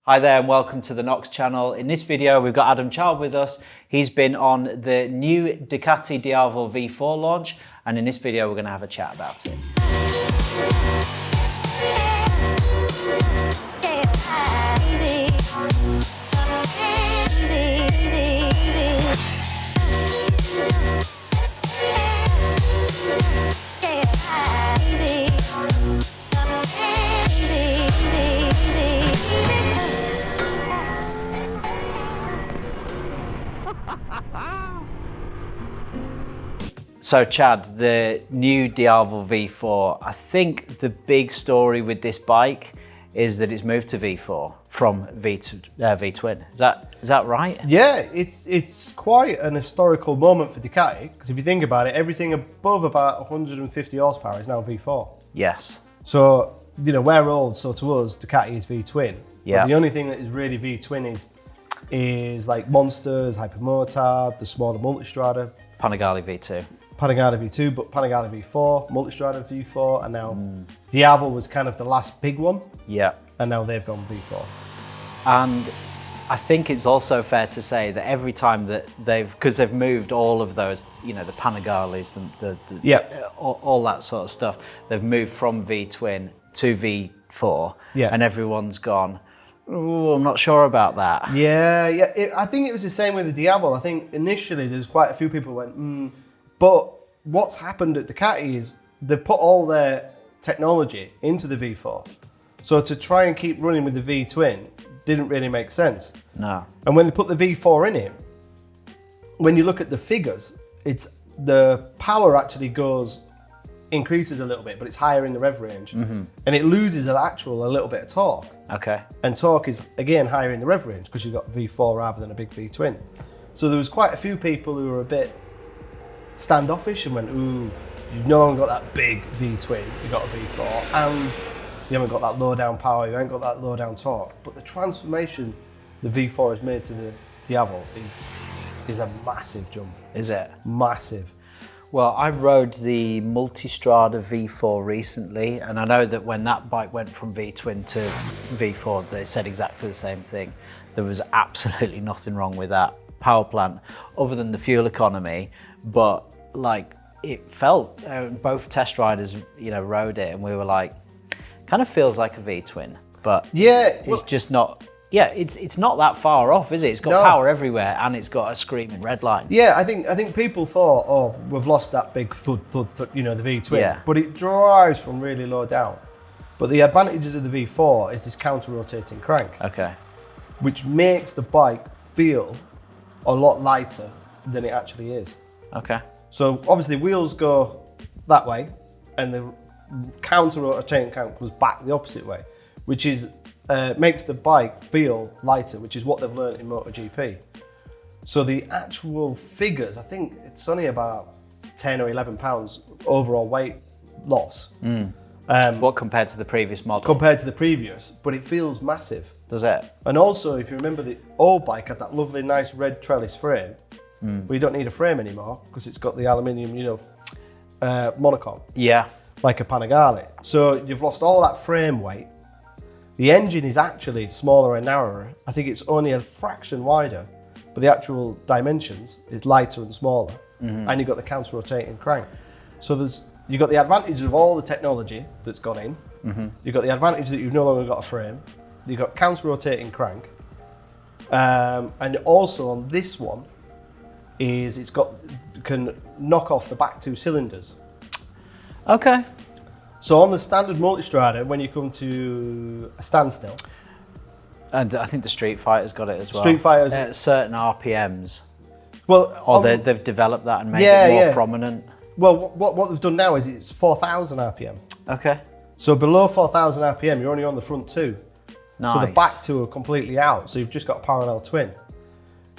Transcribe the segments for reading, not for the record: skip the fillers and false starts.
Hi there and welcome to the Knox channel. In this video we've got Adam Child with us. He's been on the new Ducati Diavel V4 launch, and in this video we're going to have a chat about it. So Chad, the new Diavel V4, I think the big story with this bike is that it's moved to V4 from V-twin. Is that right? Yeah, it's quite an historical moment for Ducati, because if you think about it, everything above about 150 horsepower is now V4. Yes. So, you know, we're old, so to us, Ducati is V-twin. Yeah. But the only thing that is really V-twin is like Monsters, Hypermotard, the smaller Multistrada. Panigale V2. Panigale V2, but Panigale V4, Multistrada V4, and now Diavel was kind of the last big one. Yeah. And now they've gone V4. And I think it's also fair to say that every time that because they've moved all of those, you know, the Panigales, all that sort of stuff, they've moved from V-twin to V4, and everyone's gone, ooh, I'm not sure about that. Yeah. I think it was the same with the Diavel. I think initially there's quite a few people who went, But what's happened at Ducati is they've put all their technology into the V4. So to try and keep running with the V-twin didn't really make sense. No. And when they put the V4 in it, when you look at the figures, it's the power actually increases a little bit, but it's higher in the rev range. And it loses a little bit of torque. Okay. And torque is, again, higher in the rev range because you've got V4 rather than a big V-twin. So there was quite a few people who were a bit standoffish and went, ooh, you've no longer got that big V-twin, you've got a V4, and you haven't got that low down power, you haven't got that low down torque. But the transformation the V4 has made to the Diavel is a massive jump. Is it? Massive. Well, I rode the Multistrada V4 recently, and I know that when that bike went from V-twin to V4, they said exactly the same thing. There was absolutely nothing wrong with that power plant other than the fuel economy, but like it felt, both test riders, you know, rode it and we were like, kind of feels like a V-twin, but yeah, it's just not. Yeah, it's not that far off, is it? It's got power everywhere and it's got a screaming red line. Yeah, I think people thought, oh, we've lost that big thud, you know, the V-twin. Yeah. But it drives from really low down. But the advantages of the V4 is this counter-rotating crank. Okay. Which makes the bike feel a lot lighter than it actually is. Okay. So obviously wheels go that way and the counter-rotating crank goes back the opposite way, which is makes the bike feel lighter, which is what they've learned in MotoGP. So the actual figures, I think it's only about 10 or 11 pounds overall weight loss. What compared to the previous model? Compared to the previous, but it feels massive. Does it? And also, if you remember, the old bike had that lovely, nice red trellis frame. But you don't need a frame anymore because it's got the aluminium, you know, monocoque. Yeah. Like a Panigale. So you've lost all that frame weight. The engine is actually smaller and narrower. I think it's only a fraction wider, but the actual dimensions is lighter and smaller. And you've got the counter-rotating crank. So you've got the advantage of all the technology that's gone in. You've got the advantage that you've no longer got a frame. You've got counter-rotating crank. And also on this one, can knock off the back two cylinders. Okay. So on the standard Multistrada, when you come to a standstill, and I think the Street Fighter's got it as well. Street Fighter's at certain RPMs. Well, or they've developed that and made it more prominent. Well, what they've done now is it's 4,000 RPM. Okay. So below 4,000 RPM, you're only on the front two. Nice. So the back two are completely out. So you've just got a parallel twin.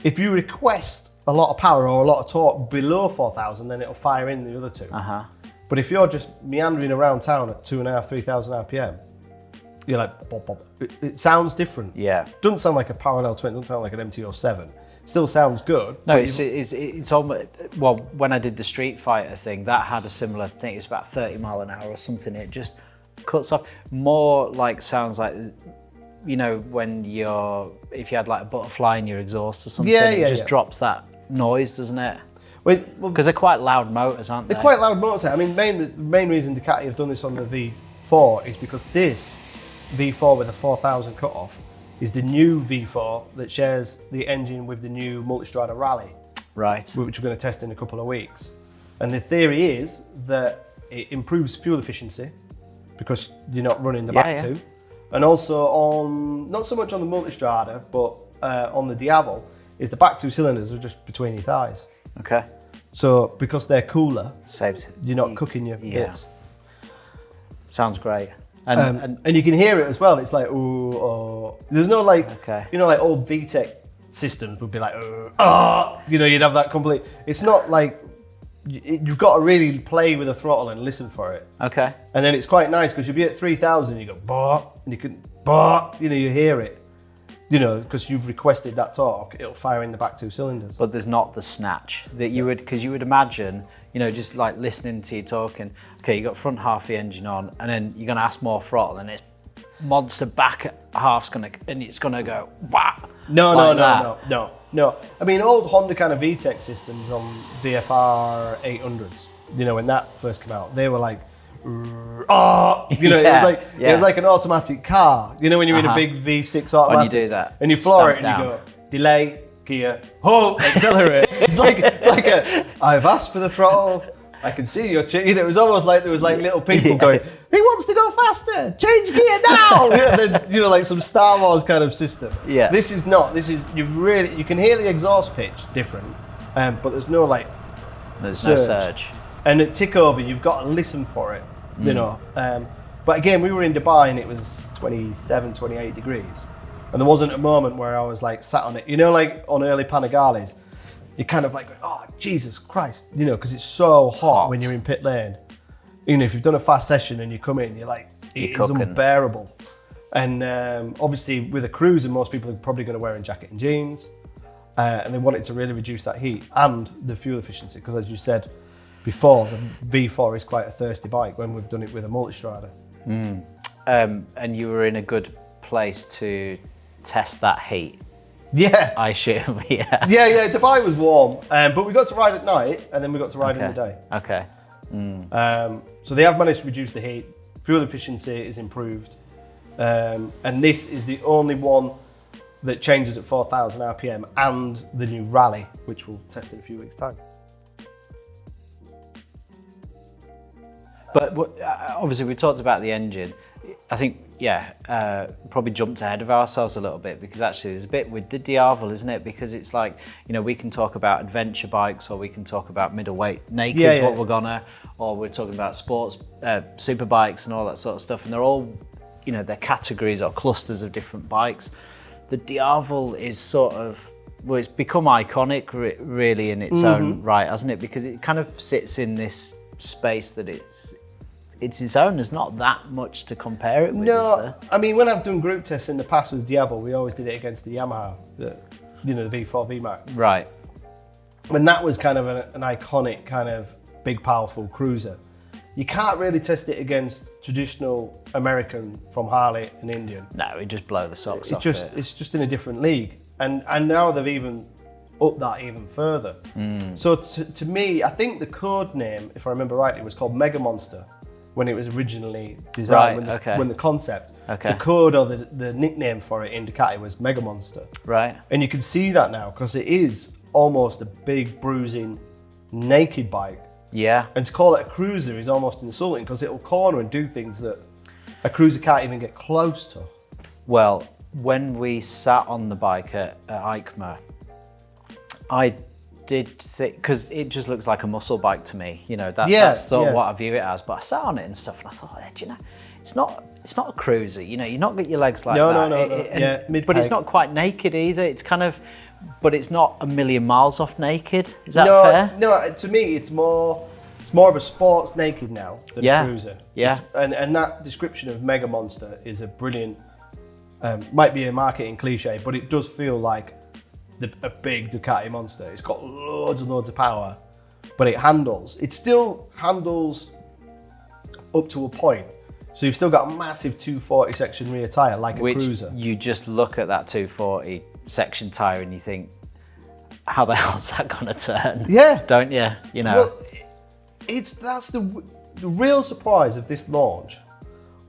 If you request a lot of power or a lot of torque below 4,000, then it'll fire in the other two. But if you're just meandering around town at 2,500, 3,000 RPM, you're like, bop, bop. It sounds different. Yeah. Doesn't sound like a parallel twin, doesn't sound like an MT-07. Still sounds good. No, it's almost, well, when I did the Street Fighter thing, that had a similar thing. It's about 30 mile an hour or something. It just cuts off. More like sounds like when if you had like a butterfly in your exhaust or something, Yeah, it just drops that noise, doesn't it? Well, because they're quite loud motors, aren't they? They're quite loud motors. I mean, the main reason Ducati have done this on the V4 is because this V4 with a 4000 cutoff is the new V4 that shares the engine with the new Multistrada Rally, right? Which we're going to test in a couple of weeks. And the theory is that it improves fuel efficiency because you're not running the back two, and also on not so much on the Multistrada, but on the Diavel, is the back two cylinders are just between your thighs. Okay. So because they're cooler, saves. You're not cooking your bits. Sounds great. And you can hear it as well. It's like ooh, oh. There's no like like old VTEC systems would be like you'd have that complete. It's not like you've got to really play with the throttle and listen for it. Okay. And then it's quite nice because you'll be at 3000 and you go bah, and you can bah, you hear it. Because you've requested that torque, it'll fire in the back two cylinders. But there's not the snatch that you would, because you would imagine, just like listening to you talking, okay, you got front half of the engine on, and then you're gonna ask more throttle, and it's monster back half's it's gonna go, wah! No. I mean, old Honda kind of VTEC systems on VFR 800s, when that first came out, they were like, it was like an automatic car. When you're in a big V6 automatic. When you do that. And you floor it and you go, delay, gear, hold, accelerate. it's like I've asked for the throttle, I can see your it was almost like there was like little people going, he wants to go faster, change gear now. Then, like some Star Wars kind of system. Yeah. This is you can hear the exhaust pitch different, but there's no there's no surge. And at tick over, you've got to listen for it, But again, we were in Dubai and it was 27, 28 degrees. And there wasn't a moment where I was like sat on it. Like on early Panigales, you're kind of like, oh, Jesus Christ, because it's so hot when you're in pit lane. If you've done a fast session and you come in, you're like, it's unbearable. And obviously with a cruiser, most people are probably going to wear a jacket and jeans. And they want it to really reduce that heat and the fuel efficiency. Because as you said, before, the V4 is quite a thirsty bike when we've done it with a Multistrada. And you were in a good place to test that heat. Yeah. I assume, yeah. Yeah, Dubai was warm, but we got to ride at night and then we got to ride in the day. Okay. So they have managed to reduce the heat, fuel efficiency is improved, and this is the only one that changes at 4,000 RPM and the new Rally, which we'll test in a few weeks' time. But obviously we talked about the engine. I think, probably jumped ahead of ourselves a little bit because actually there's a bit with the Diavel, isn't it? Because it's like, we can talk about adventure bikes or we can talk about middleweight nakeds, or we're talking about sports, super bikes and all that sort of stuff. And they're all, they're categories or clusters of different bikes. The Diavel is sort of, it's become iconic really in its own right, hasn't it? Because it kind of sits in this space that it's its own. There's not that much to compare it with, is there? I mean, when I've done group tests in the past with Diavel, we always did it against the Yamaha, the V4 VMAX. Right. And that was kind of an iconic kind of big, powerful cruiser. You can't really test it against traditional American from Harley and Indian. No, it just blow the socks off it. It's just in a different league. And now they've even upped that even further. So to me, I think the code name, if I remember rightly, was called Mega Monster when it was originally designed, when the concept, the code or the nickname for it in Ducati was Mega Monster. Right. And you can see that now because it is almost a big bruising naked bike. Yeah. And to call it a cruiser is almost insulting because it'll corner and do things that a cruiser can't even get close to. Well, when we sat on the bike at EICMA, I did think, because it just looks like a muscle bike to me, that's sort of what I view it as. But I sat on it and stuff, and I thought, it's not a cruiser. You're not got your legs like that. No. But it's not quite naked either. It's kind of, but it's not a million miles off naked. Is that fair? No, to me, it's more of a sports naked now than a cruiser. Yeah. And that description of Mega Monster is a brilliant, might be a marketing cliche, but it does feel like a big Ducati monster. It's got loads and loads of power, but it still handles up to a point. So you've still got a massive 240 section rear tyre like a cruiser. You just look at that 240 section tyre and you think, how the hell's that gonna turn? Yeah. Don't you? You know. Well, that's the real surprise of this launch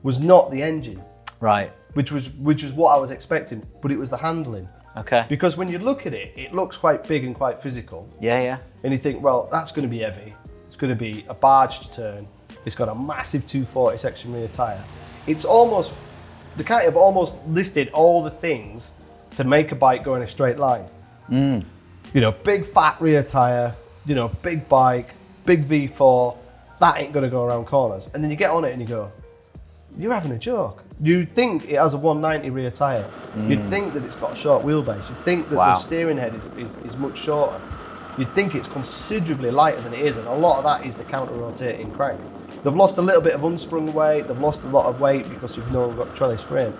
was not the engine. Right. Which was what I was expecting, but it was the handling. Okay. Because when you look at it, it looks quite big and quite physical. Yeah, yeah. And you think, well, that's going to be heavy. It's going to be a barge to turn. It's got a massive 240 section rear tyre. It's almost, Ducati have almost listed all the things to make a bike go in a straight line. You know, big fat rear tyre, you know, big bike, big V4, that ain't going to go around corners. And then you get on it and you go, you're having a joke. You'd think it has a 190 rear tyre. You'd think that it's got a short wheelbase. You'd think that the steering head is much shorter. You'd think it's considerably lighter than it is, and a lot of that is the counter-rotating crank. They've lost a little bit of unsprung weight, they've lost a lot of weight because we've no longer got a trellis frame.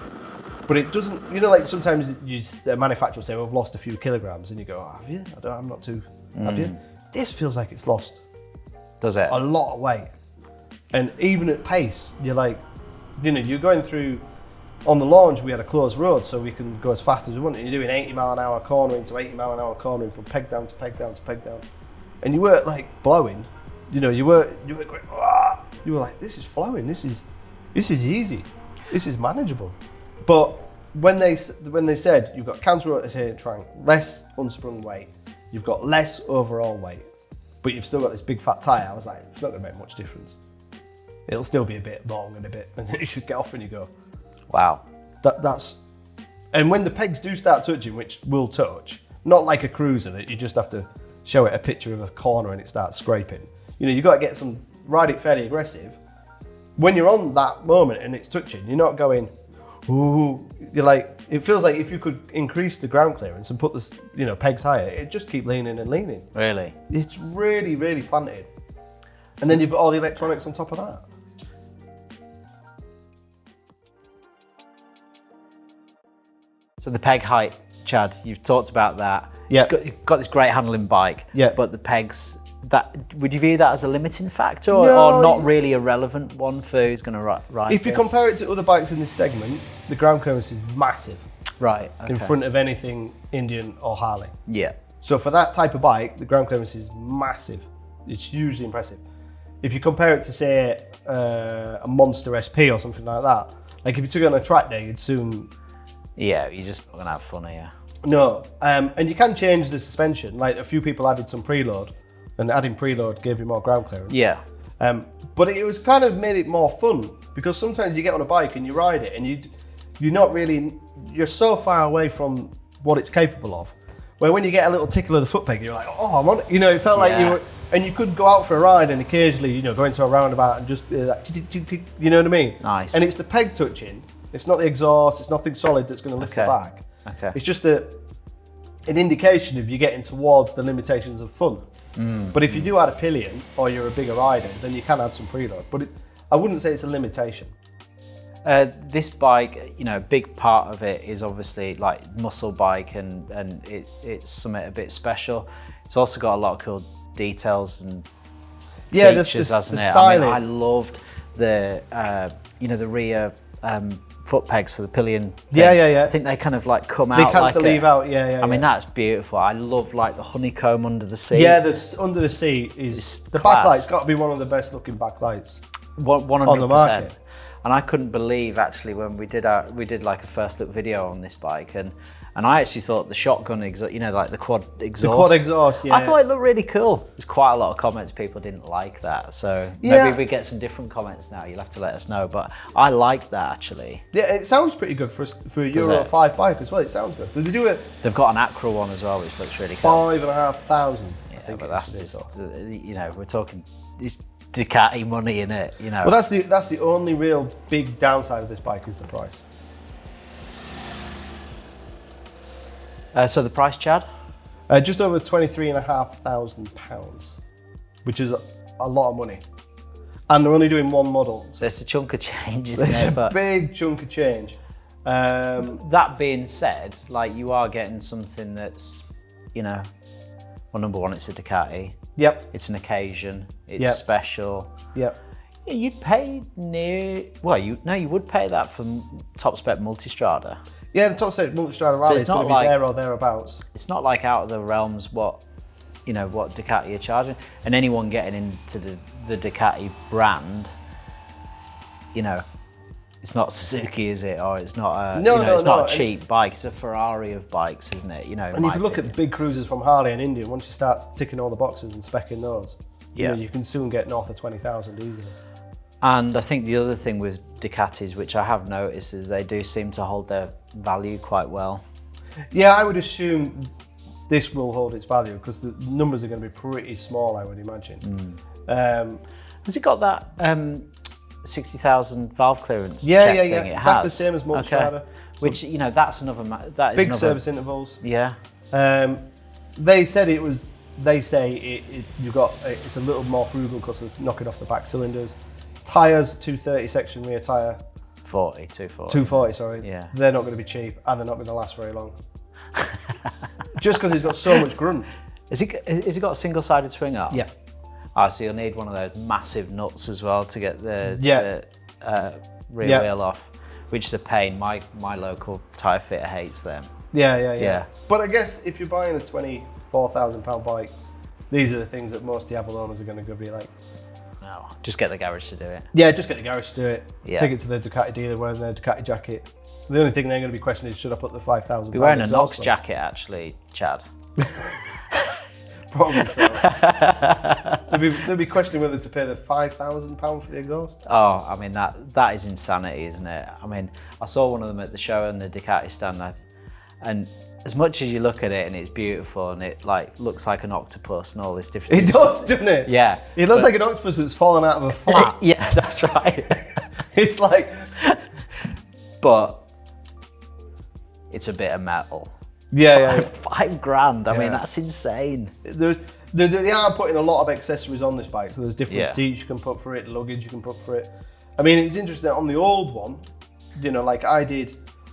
But it doesn't, you know, like sometimes the manufacturer will say, well, we've lost a few kilograms, and you go, oh, have you? I'm not too, have you? This feels like it's lost. Does it? A lot of weight. And even at pace, you're like, you know, you're going through, on the launch we had a closed road so we can go as fast as we want. And you're doing 80 mile an hour cornering to 80 mile an hour cornering from peg down to peg down to peg down. And you weren't like blowing, you know, you were going, ah! You were like, this is flowing, this is easy, this is manageable. But when they said you've got counter-rotating crank, less unsprung weight, you've got less overall weight, but you've still got this big fat tyre, I was like, it's not going to make much difference. It'll still be a bit long and then you should get off and you go, wow. That's, and when the pegs do start touching, which will touch, not like a cruiser that you just have to show it a picture of a corner and it starts scraping. You know, you've got to get ride it fairly aggressive. When you're on that moment and it's touching, you're not going, ooh, you're like, it feels like if you could increase the ground clearance and put the, you know, pegs higher, it just keep leaning and leaning. Really? It's really, really planted. And then you've got all the electronics on top of that. So the peg height, Chad, you've talked about that. Yeah. You've got this great handling bike, yeah. But the pegs, would you view that as a limiting factor or not really a relevant one for who's going to ride If you compare it to other bikes in this segment, the ground clearance is massive. Right, okay. In front of anything Indian or Harley. Yeah. So for that type of bike, the ground clearance is massive. It's hugely impressive. If you compare it to, say, a Monster SP or something like that, like if you took it on a track day, you'd soon... Yeah, you're just not going to have fun here. No, and you can change the suspension. Like a few people added some preload, and adding preload gave you more ground clearance. Yeah. But it was kind of made it more fun, because sometimes you get on a bike and you ride it and you're so far away from what it's capable of, where when you get a little tickle of the foot peg, you're like, oh, I'm on it. You know, it felt like you were, and you could go out for a ride and occasionally, you know, go into a roundabout and just, like, you know what I mean? Nice. And it's the peg touching. It's not the exhaust, it's nothing solid that's going to lift the bag. Okay. It's just an indication of you getting towards the limitations of fun. But if you do add a pillion or you're a bigger rider, then you can add some preload. But I wouldn't say it's a limitation. This bike, you know, a big part of it is obviously like muscle bike and it's something a bit special. It's also got a lot of cool details and features, hasn't it? Styling. I mean, I loved the, the rear foot pegs for the pillion thing. Yeah. I think they kind of like come out. They cantilever out, yeah. I mean, that's beautiful. I love like the honeycomb under the seat. Yeah, under the seat is the backlight's got to be one of the best looking backlights 100%. on the market. And I couldn't believe actually when we did like a first look video on this bike, and I actually thought the shotgun exhaust, you know, like the quad exhaust. The quad exhaust, yeah. I thought it looked really cool. There's quite a lot of comments people didn't like that, so maybe we get some different comments now. You'll have to let us know, but I like that actually. Yeah, it sounds pretty good for a Euro 5 bike as well. It sounds good. Did they do it? They've got an Acra one as well, which looks really cool. 5,500. Yeah, but that's just, you know, we're talking this Ducati money in it, you know. Well, that's the only real big downside of this bike is the price. So the price, Chad? Just over £23,500, which is a lot of money. And they're only doing one model. So it's a chunk of change, isn't It's it? a big chunk of change. That being said, like you are getting something that's, you know, well, number one, it's a Ducati. Yep. It's an occasion. It's special. Yep. You'd pay you would pay that for top spec Multistrada. Yeah, the top spec Multistrada Rally is going to be there or thereabouts. It's not like out of the realms what Ducati are charging, and anyone getting into the Ducati brand, it's not Suzuki, is it? Or it's not it's not a cheap bike. It's a Ferrari of bikes, isn't it? And if you look at big cruisers from Harley and Indian, once you start ticking all the boxes and specking those, you can soon get north of 20,000 easily. And I think the other thing with Ducatis, which I have noticed, is they do seem to hold their value quite well. Yeah, I would assume this will hold its value because the numbers are going to be pretty small, I would imagine. Has it got that 60,000 valve clearance check thing? It exactly the same as Multistrada. Okay. Which, that's another... That is big service intervals. Yeah. They said it was... They say it's a little more frugal because of knocking off the back cylinders. Tyres, 230 section rear tyre. 240, sorry. Yeah. They're not going to be cheap and they're not going to last very long. Just because it's got so much grunt. Has it got a single-sided swing arm? Yeah. So you'll need one of those massive nuts as well to get the rear wheel off, which is a pain. My local tyre fitter hates them. Yeah. But I guess if you're buying a £24,000 bike, these are the things that most Diavel owners are going to be like, no, just get the garage to do it. Yeah, just get the garage to do it. Yeah. Take it to the Ducati dealer wearing their Ducati jacket. The only thing they're going to be questioning is should I put the £5,000? Be wearing a Knox jacket, actually, Chad. Probably so. They'll be questioning whether to pay the £5,000 for the exhaust. Oh, I mean that is insanity, isn't it? I mean, I saw one of them at the show in the Ducati stand, and as much as you look at it and it's beautiful and it looks like an octopus and all this different. It does, doesn't it? Yeah. It looks like an octopus that's fallen out of a flat. Yeah, that's right. It's like, but it's a bit of metal. Yeah. £5,000. I mean, that's insane. They are putting a lot of accessories on this bike, so there's different seats you can put for it, luggage you can put for it. I mean, it's interesting on the old one, like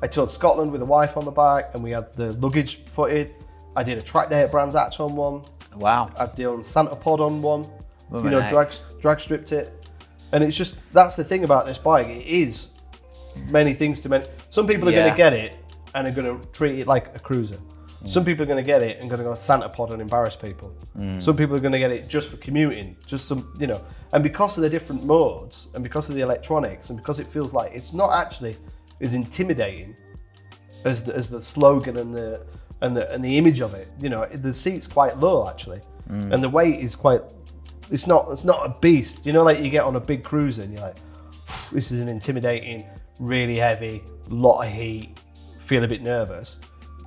I toured Scotland with a wife on the back, and we had the luggage footed. I did a track day at Brands Hatch on one. Wow. I've done Santa Pod on one. Drag stripped it, and it's just that's the thing about this bike. It is many things to many. Some people are going to get it and are going to treat it like a cruiser. Some people are going to get it and going to go Santa Pod and embarrass people. Some people are going to get it just for commuting, and because of the different modes and because of the electronics and because it feels like it's not actually as intimidating as the slogan and the image of it. The seat's quite low actually, and the weight is quite. It's not a beast. Like you get on a big cruiser and you're like, this is an intimidating, really heavy, lot of heat. Feel a bit nervous.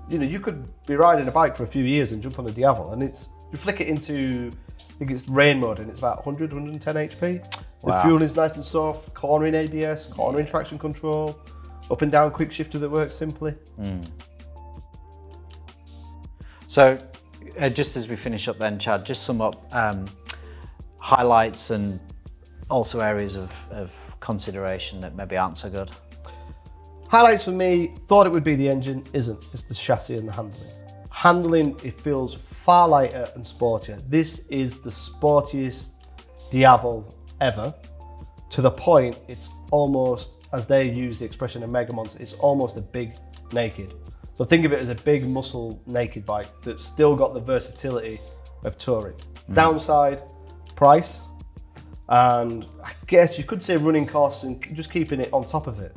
You could be riding a bike for a few years and jump on a Diavel, and you flick it into, I think it's rain mode, and it's about 100, 110 HP. The fuel is nice and soft, cornering ABS, cornering traction control, up and down quick shifter that works simply. So, just as we finish up then, Chad, just sum up highlights and also areas of consideration that maybe aren't so good. Highlights for me, thought it would be the engine, isn't. It's the chassis and the handling. Handling, it feels far lighter and sportier. This is the sportiest Diavel ever, to the point it's almost, as they use the expression in Mega Monster, it's almost a big naked. So think of it as a big muscle naked bike that's still got the versatility of touring. Downside, price, and I guess you could say running costs and just keeping it on top of it.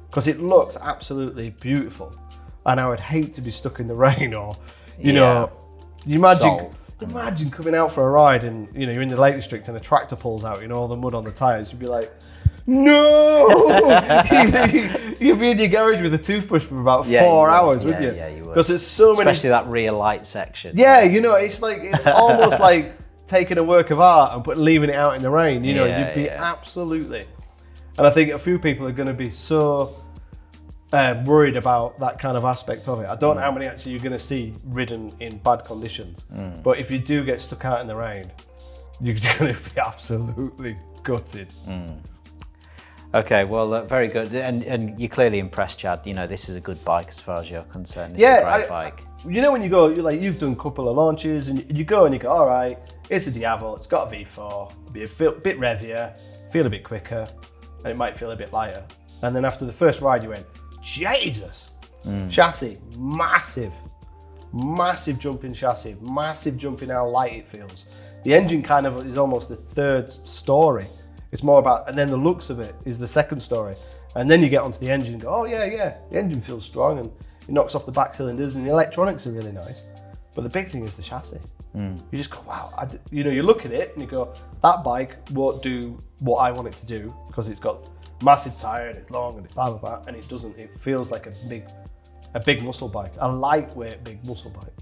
Because it looks absolutely beautiful, and I would hate to be stuck in the rain or, you imagine coming out for a ride and you're in the Lake District and a tractor pulls out, all the mud on the tyres. You'd be like, no! You'd be in your garage with a toothbrush for about 4 hours, wouldn't you? Yeah, you would. Because there's so many, especially that rear light section. Yeah, it's almost like taking a work of art and leaving it out in the rain. You'd be absolutely. And I think a few people are going to be so worried about that kind of aspect of it. I don't know how many actually you're going to see ridden in bad conditions. But if you do get stuck out in the rain, you're going to be absolutely gutted. Okay, well, very good. And you're clearly impressed, Chad. This is a good bike as far as you're concerned. It's a great bike. When you go, you've done a couple of launches and you go, all right, it's a Diavel, it's got a V4, it'll be a bit revier, feel a bit quicker, and it might feel a bit lighter. And then after the first ride, you went, Jesus! Chassis, massive jump in chassis, massive jump in how light it feels. The engine kind of is almost the third story. It's more about, and then the looks of it is the second story. And then you get onto the engine and go, oh yeah, the engine feels strong and it knocks off the back cylinders and the electronics are really nice. But the big thing is the chassis. You just go, wow, you look at it and you go, that bike won't do what I want it to do because it's got massive tyre and it's long and it's blah, blah, blah, and it doesn't. It feels like a big muscle bike, a lightweight big muscle bike.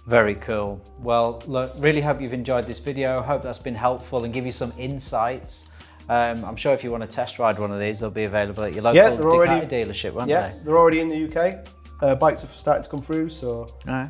Very cool. Well, look, really hope you've enjoyed this video. Hope that's been helpful and give you some insights. I'm sure if you want to test ride one of these, they'll be available at your local Ducati dealership, won't they? Yeah, they're already in the UK. Bikes are starting to come through, so. All right.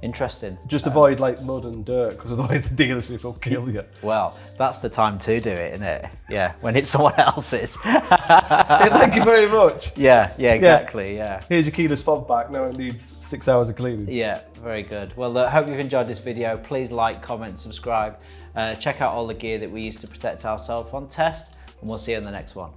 Interesting. Just avoid like mud and dirt, because otherwise the dealership will kill you. Well, that's the time to do it, isn't it? Yeah, when it's someone else's. Yeah, thank you very much. Yeah, exactly, yeah. Here's your keyless fob back, now it needs 6 hours of cleaning. Yeah, very good. Well, hope you've enjoyed this video. Please like, comment, subscribe. Check out all the gear that we use to protect ourselves on test, and we'll see you in the next one.